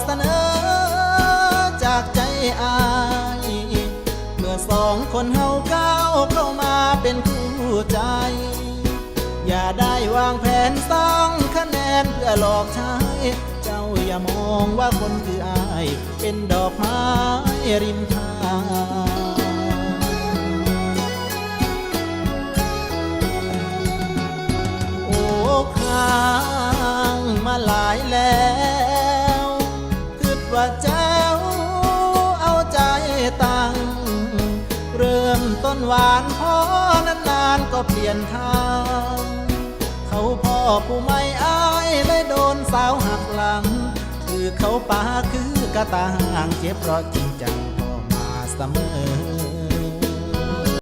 เสนอจากใจอายเมื่อสองคนเฮาก้าวเข้ามาเป็นคู่ใจอย่าได้วางแผนสร้างคะแนนเพื่อหลอกใช้เจ้าอย่ามองว่าคนคืออายเป็นดอกไม้ริมทางโอ้ค้างมาหลายแล้วคิดว่าเจ้าเอาใจตั้งเริ่มต้นหวานพอนานๆก็เปลี่ยนทางเขาพ่อผู้ไม่อายเลยโดนสาวหักหลังคือเขาป่าคือกระตาห่างเจ็บเพราะจริงจังพอมาเสมอ